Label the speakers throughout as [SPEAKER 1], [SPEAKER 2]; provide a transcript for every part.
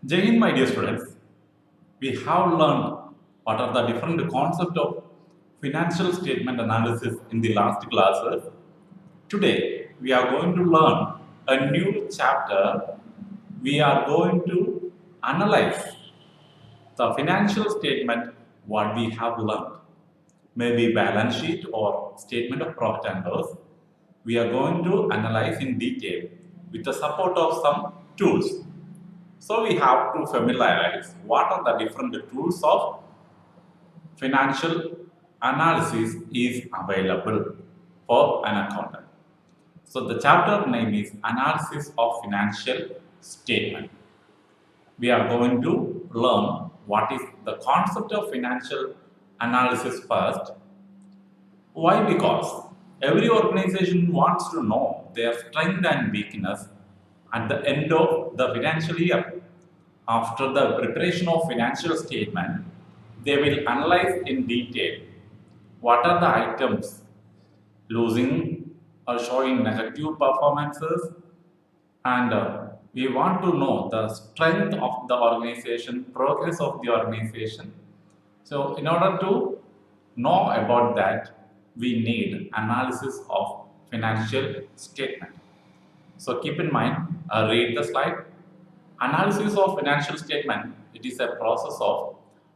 [SPEAKER 1] Jai Hind, my dear students, we have learned what are the different concepts of financial statement analysis in the last classes. Today, we are going to learn a new chapter. We are going to analyze the financial statement what we have learned. Maybe balance sheet or statement of profit and loss. We are going to analyze in detail with the support of some tools. So we have to familiarize what are the different tools of financial analysis is available for an accountant. So the chapter name is Analysis of Financial Statement. We are going to learn what is the concept of financial analysis first. Why? Because every organization wants to know their strength and weakness at the end of the financial year. After the preparation of financial statement, they will analyze in detail what are the items losing or showing negative performances, and we want to know the strength of the organization, progress of the organization. So in order to know about that, we need analysis of financial statement. So keep in mind, read the slide. Analysis of financial statement, it is a process of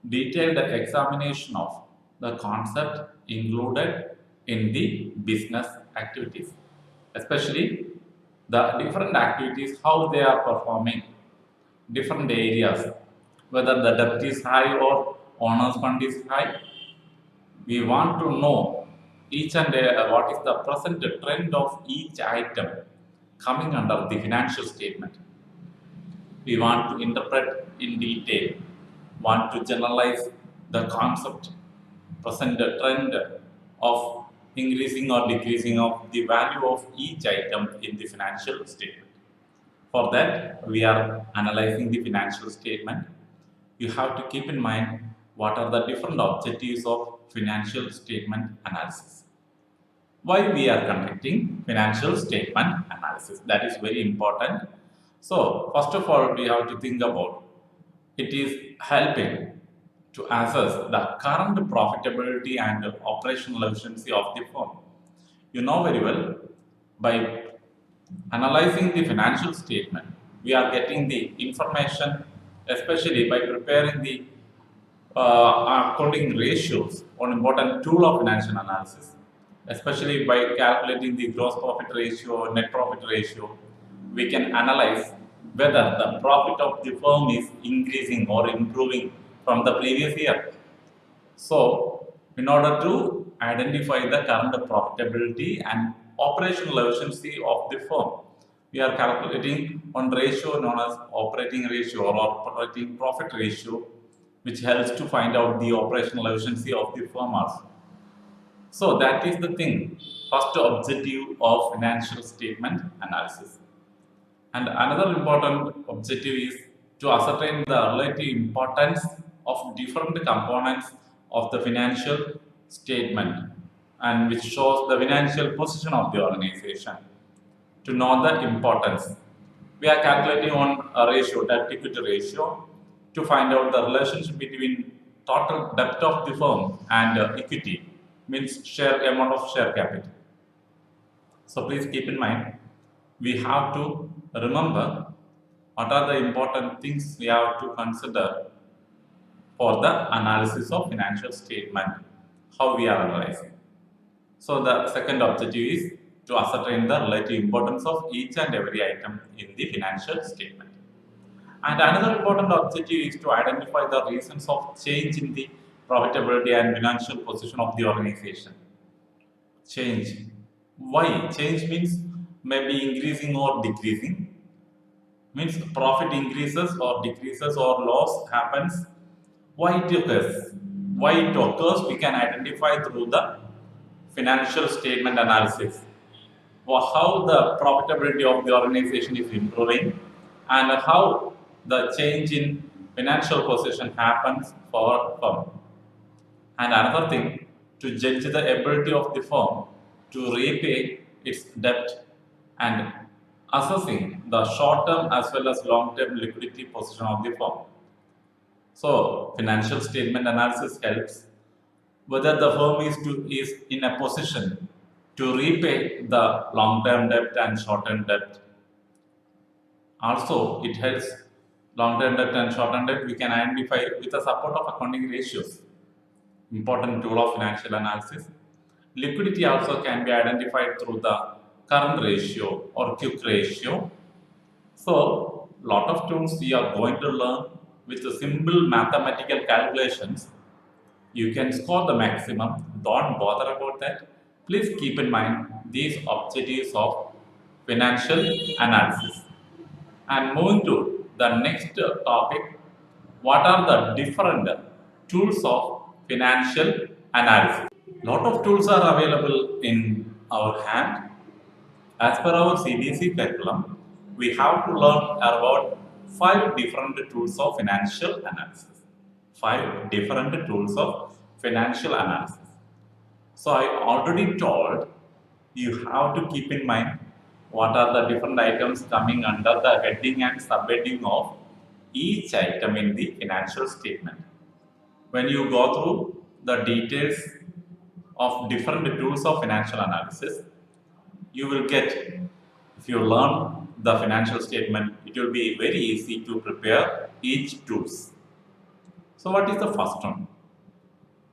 [SPEAKER 1] detailed examination of the concept included in the business activities, especially the different activities, how they are performing, different areas, whether the debt is high or owner's fund is high. We want to know each and what is the present trend of each item coming under the financial statement. We want to interpret in detail, want to generalize the concept, present trend of increasing or decreasing of the value of each item in the financial statement. For that, we are analyzing the financial statement. You have to keep in mind what are the different objectives of financial statement analysis. Why we are conducting financial statement analysis? That is very important. So, first of all, we have to think about it is helping to assess the current profitability and operational efficiency of the firm. You know very well, by analyzing the financial statement, we are getting the information, especially by preparing the accounting ratios, one important tool of financial analysis, especially by calculating the gross profit ratio, net profit ratio, we can analyze whether the profit of the firm is increasing or improving from the previous year. So, in order to identify the current profitability and operational efficiency of the firm, we are calculating one ratio known as operating ratio or operating profit ratio, which helps to find out the operational efficiency of the firm also. So that is the thing, first objective of financial statement analysis. And another important objective is to ascertain the relative importance of different components of the financial statement and which shows the financial position of the organization. To know the importance, we are calculating on a ratio, debt equity ratio, to find out the relationship between total debt of the firm and equity, means share amount of share capital. So please keep in mind, we have to remember what are the important things we have to consider for the analysis of financial statement, how we are analyzing. So the second objective is to ascertain the relative importance of each and every item in the financial statement. And another important objective is to identify the reasons of change in the profitability and financial position of the organization. Change. Why? Change means maybe increasing or decreasing. Means profit increases or decreases or loss happens. Why it occurs? Why it occurs we can identify through the financial statement analysis. How the profitability of the organization is improving and how the change in financial position happens for firm. And another thing, to judge the ability of the firm to repay its debt and assessing the short-term as well as long-term liquidity position of the firm. So, financial statement analysis helps whether the firm is in a position to repay the long-term debt and short-term debt. Also, it helps long-term debt and short-term debt we can identify with the support of accounting ratios. Important tool of financial analysis. Liquidity also can be identified through the current ratio or quick ratio. So, lot of tools we are going to learn with the simple mathematical calculations. You can score the maximum. Don't bother about that. Please keep in mind these objectives of financial analysis. And moving to the next topic, what are the different tools of financial analysis? Lot of tools are available in our hand. As per our CBSE curriculum, we have to learn about 5 different tools of financial analysis. 5 different tools of financial analysis. So I already told you have to keep in mind what are the different items coming under the heading and subheading of each item in the financial statement. When you go through the details of different tools of financial analysis, you will get, if you learn the financial statement, it will be very easy to prepare each tools. So what is the first one?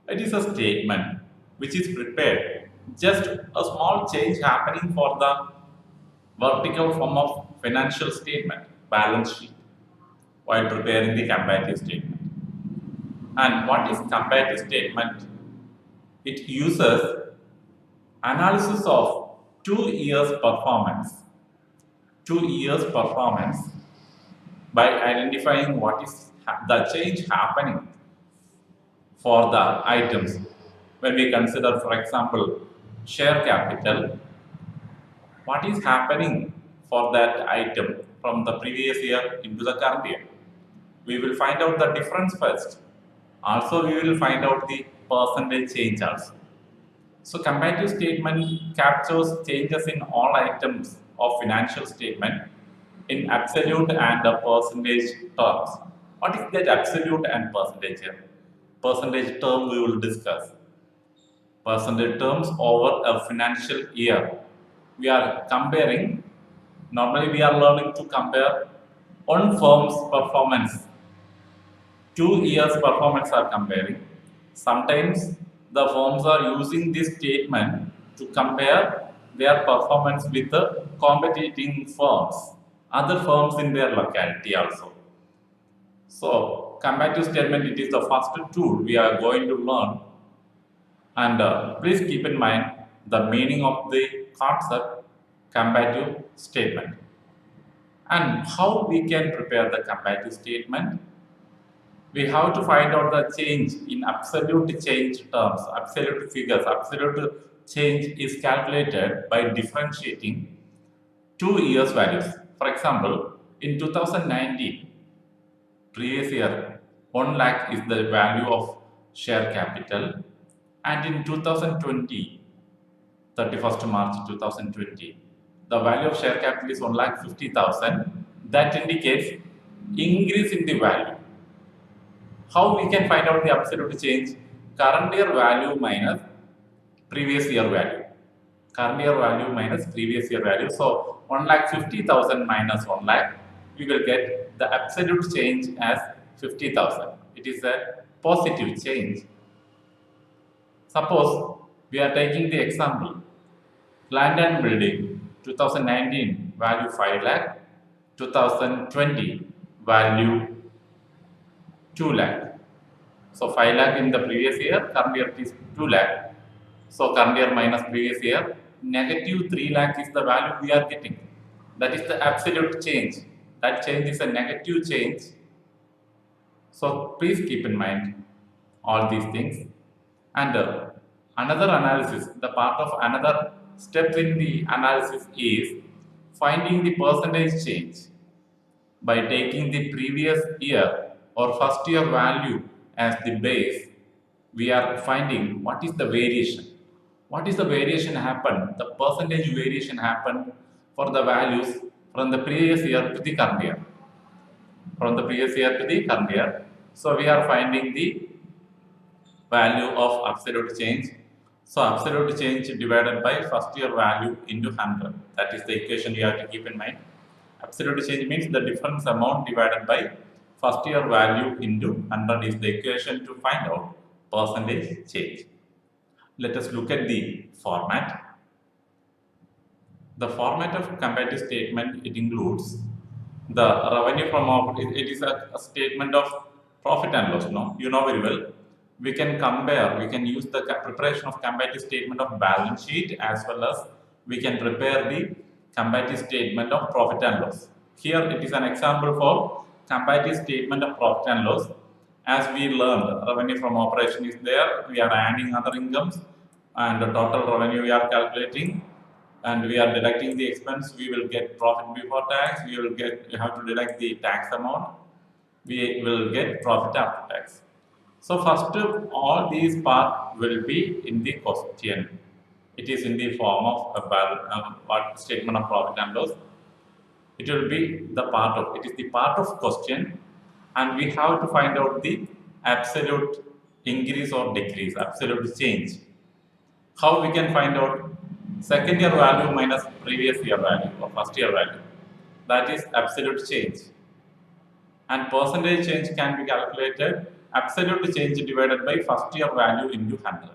[SPEAKER 1] It is a statement which is prepared, just a small change happening for the vertical form of financial statement, balance sheet, while preparing the comparative statement. And what is comparative statement? It uses analysis of 2 years performance, 2 years performance by identifying what is the change happening for the items. When we consider, for example, share capital, what is happening for that item from the previous year into the current year. We will find out the difference first. Also, we will find out the percentage change also. So, comparative statement captures changes in all items of financial statement in absolute and percentage terms. What is that absolute and percentage here? Percentage term we will discuss. Percentage terms over a financial year. We are comparing, normally we are learning to compare one firm's performance. 2 years performance are comparing. Sometimes the firms are using this statement to compare their performance with the competing firms, other firms in their locality also. So, comparative statement, it is the first tool we are going to learn. And please keep in mind the meaning of the concept comparative statement. And how we can prepare the comparative statement? We have to find out the change in absolute change terms, absolute figures. Absolute change is calculated by differentiating 2 years values. For example, in 2019, previous year, 1 lakh is the value of share capital, and in 2020, 31st March 2020, the value of share capital is 1,50,000. That indicates increase in the value. How we can find out the absolute change? Current year value minus previous year value. Current year value minus previous year value. So 1,50,000 minus 1 lakh, we will get the absolute change as 50,000. It is a positive change. Suppose we are taking the example, land and building, 2019 value 5 lakh, 2020 value 2 lakh. So 5 lakh in the previous year, current year is 2 lakh. So current year minus previous year, negative 3 lakh is the value we are getting. That is the absolute change. That change is a negative change. So please keep in mind all these things. And another analysis, the part of another step in the analysis is finding the percentage change by taking the previous year or first year value as the base. We are finding what is the variation. What is the variation happened? The percentage variation happened for the values from the previous year to the current year. From the previous year to the current year. So we are finding the value of absolute change. So absolute change divided by first year value into 100. That is the equation you have to keep in mind. Absolute change means the difference amount divided by first year value into 100 is the equation to find out percentage change. Let us look at the format. The format of comparative statement, it includes the revenue from it is a statement of profit and loss. No, you know very well. We can compare, we can use the preparation of comparative statement of balance sheet as well as we can prepare the comparative statement of profit and loss. Here it is an example for comparative statement of profit and loss. As we learned, revenue from operation is there, we are adding other incomes and the total revenue we are calculating and we are deducting the expense, we will get profit before tax, we have to deduct the tax amount, we will get profit after tax. So first all these parts will be in the question. It is in the form of a statement of profit and loss. It will be the part of, it is the part of question and we have to find out the absolute increase or decrease, absolute change. How we can find out second year value minus previous year value or first year value? That is absolute change. And percentage change can be calculated absolute change divided by first year value into 100.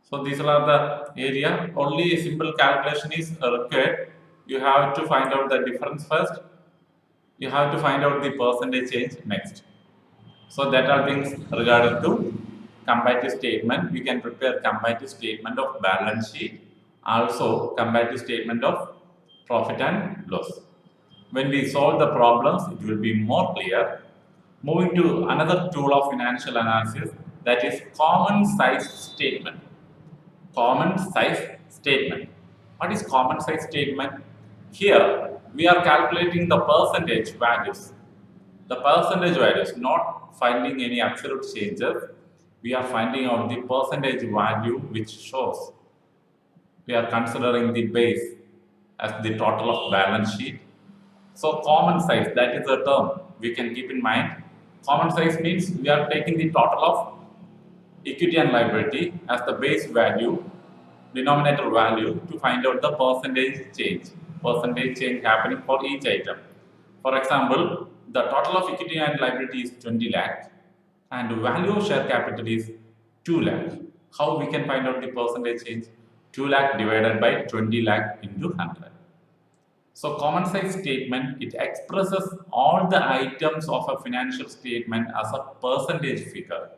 [SPEAKER 1] So these are the area. Only a simple calculation is required. You have to find out the difference first. You have to find out the percentage change next. So that are things regarding to comparative statement. We can prepare comparative statement of balance sheet, also comparative statement of profit and loss. When we solve the problems, it will be more clear. Moving to another tool of financial analysis, that is common size statement. Common size statement. What is common size statement? Here we are calculating the percentage values. The percentage values, not finding any absolute changes. We are finding out the percentage value which shows. We are considering the base as the total of balance sheet. So common size, that is the term we can keep in mind. Common size means we are taking the total of equity and liability as the base value, denominator value, to find out the percentage change. Percentage change happening for each item. For example, the total of equity and liability is 20 lakh and the value of share capital is 2 lakh. How we can find out the percentage change? 2 lakh divided by 20 lakh into 100. So common size statement, it expresses all the items of a financial statement as a percentage figure.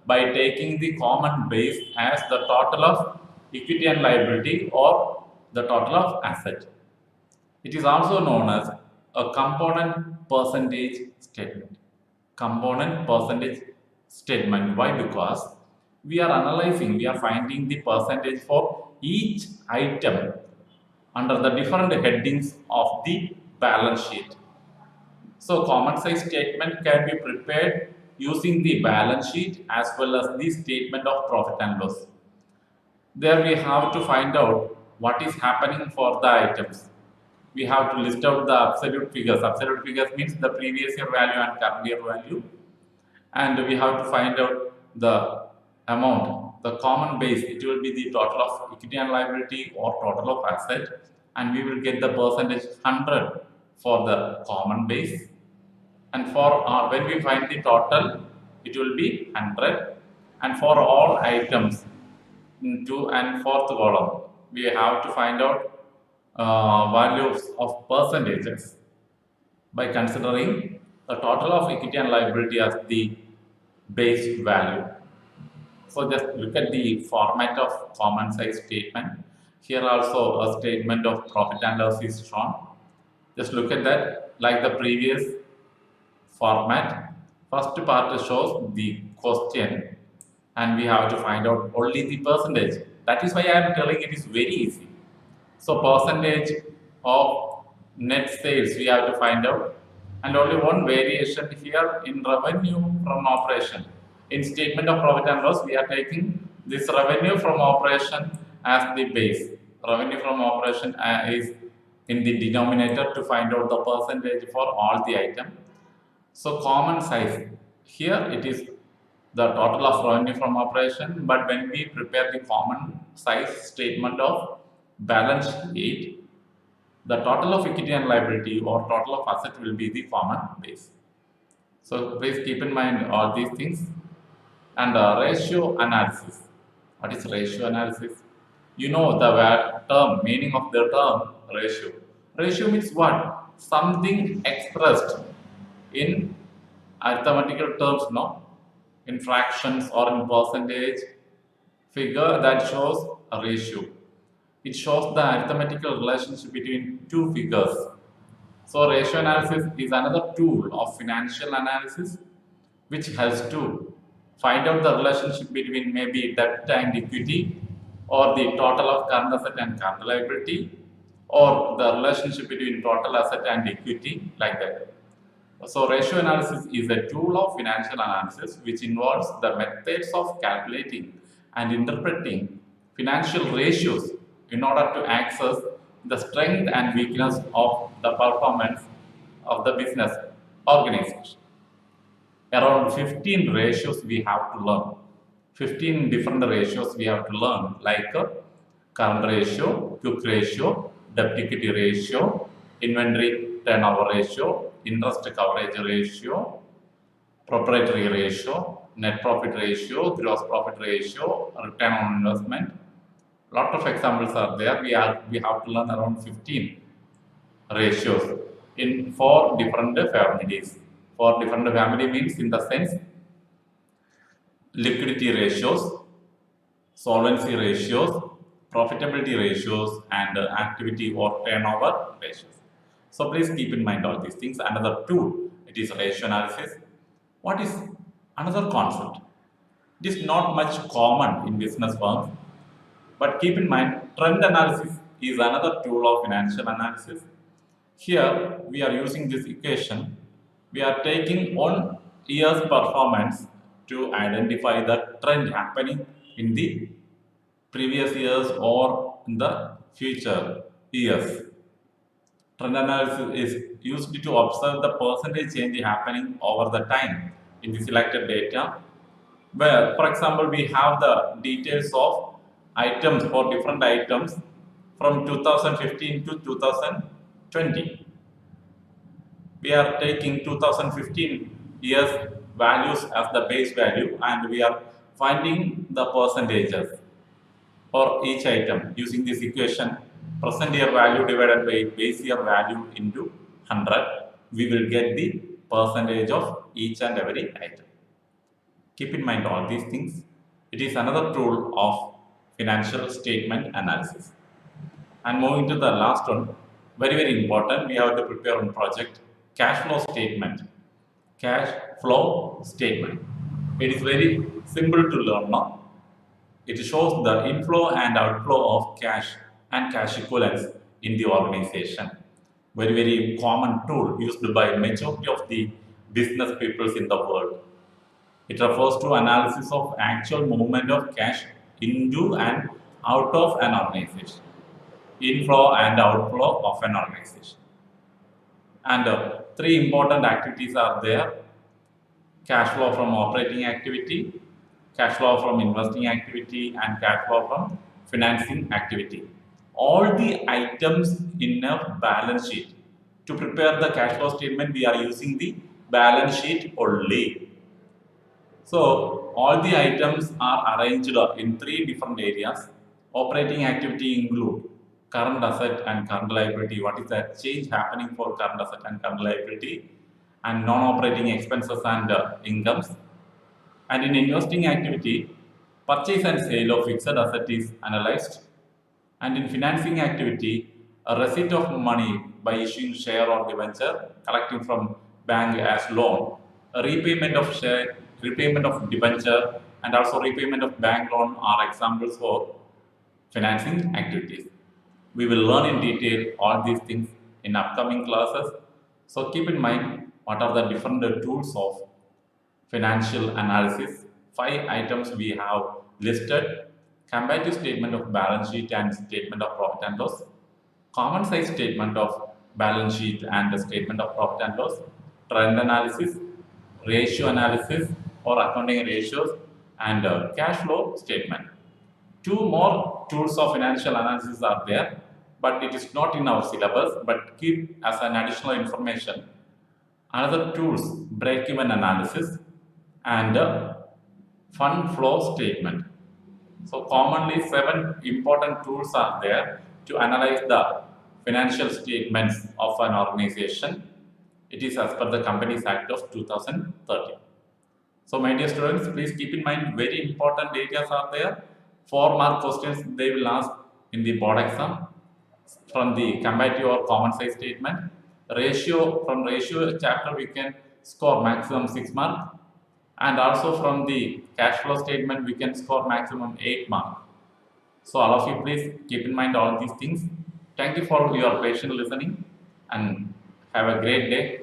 [SPEAKER 1] By taking the common base as the total of equity and liability or the total of asset. It is also known as a component percentage statement. Component percentage statement. Why? Because we are analyzing, we are finding the percentage for each item under the different headings of the balance sheet. So common size statement can be prepared using the balance sheet as well as the statement of profit and loss. There we have to find out what is happening for the items. We have to list out the absolute figures. Absolute figures means the previous year value and current year value. And we have to find out the amount, the common base. It will be the total of equity and liability or total of asset. And we will get the percentage 100 for the common base. And for when we find the total, it will be 100. And for all items, 2 and 4th column, we have to find out values of percentages by considering the total of equity and liability as the base value. So just look at the format of common size statement. Here also a statement of profit and loss is shown. Just look at that like the previous format. First part shows the question and we have to find out only the percentage. That is why I am telling it is very easy. So percentage of net sales we have to find out, and only one variation here in revenue from operation. In statement of profit and loss we are taking this revenue from operation as the base. Revenue from operation is in the denominator to find out the percentage for all the item. So common size, here it is the total of revenue from operation, but when we prepare the common size statement of balance sheet, the total of equity and liability or total of asset will be the common base. So please keep in mind all these things. And ratio analysis. What is ratio analysis? You know the term, meaning of the term ratio. Ratio means what? Something expressed in arithmetical terms, no? In fractions or in percentage figure that shows a ratio. It shows the arithmetical relationship between two figures. So ratio analysis is another tool of financial analysis which helps to find out the relationship between maybe debt and equity, or the total of current asset and current liability, or the relationship between total asset and equity, like that. So ratio analysis is a tool of financial analysis which involves the methods of calculating and interpreting financial ratios in order to access the strength and weakness of the performance of the business organization. Around 15 ratios we have to learn. 15 different ratios we have to learn, like current ratio, quick ratio, debt equity ratio, inventory turnover ratio, interest coverage ratio, proprietary ratio, net profit ratio, gross profit ratio, return on investment. Lot of examples are there. We have to learn around 15 ratios in 4 different families. 4 different family means in the sense liquidity ratios, solvency ratios, profitability ratios, and activity or turnover ratios. So please keep in mind all these things. Another tool, it is ratio analysis. What is another concept? It is not much common in business firms, but keep in mind trend analysis is another tool of financial analysis. Here we are using this equation. We are taking 1 year's performance to identify the trend happening in the previous years or in the future years. Trend analysis is used to observe the percentage change happening over the time in the selected data, where, for example, we have the details of items for different items from 2015 to 2020. We are taking 2015 years values as the base value, and we are finding the percentages for each item using this equation. Present year value divided by base year value into 100, we will get the percentage of each and every item. Keep in mind all these things. It is another tool of financial statement analysis. And moving to the last one, very important, we have to prepare one project, cash flow statement. Cash flow statement. It is very simple to learn now. It shows the inflow and outflow of cash and cash equivalents in the organization. Very common tool used by majority of the business peoples in the world. It refers to analysis of actual movement of cash into and out of an organization, inflow and outflow of an organization. And 3 important activities are there: cash flow from operating activity, cash flow from investing activity, and cash flow from financing activity. All the items in a balance sheet. To prepare the cash flow statement, we are using the balance sheet only. So all the items are arranged in 3 different areas. Operating activity include current asset and current liability. What is that change happening for current asset and current liability? And non-operating expenses and incomes. And in investing activity, purchase and sale of fixed asset is analyzed. And in financing activity, a receipt of money by issuing share or debenture, collecting from bank as loan, a repayment of share, repayment of debenture, and also repayment of bank loan are examples for financing activities. We will learn in detail all these things in upcoming classes. So keep in mind what are the different tools of financial analysis. 5 items we have listed: comparative statement of balance sheet and statement of profit and loss, common size statement of balance sheet and the statement of profit and loss, trend analysis, ratio analysis or accounting ratios, and cash flow statement. Two more tools of financial analysis are there, but it is not in our syllabus, but keep as an additional information. Another tools, break-even analysis and fund flow statement. So commonly 7 important tools are there to analyze the financial statements of an organization. It is as per the Companies Act of 2013. So my dear students, please keep in mind very important areas are there. 4 mark questions they will ask in the board exam from the comparative or common size statement. Ratio, from ratio chapter we can score maximum 6 mark, and also from the cash flow statement we can score maximum 8 mark. So all of you please keep in mind all these things. Thank you for your patient listening and have a great day.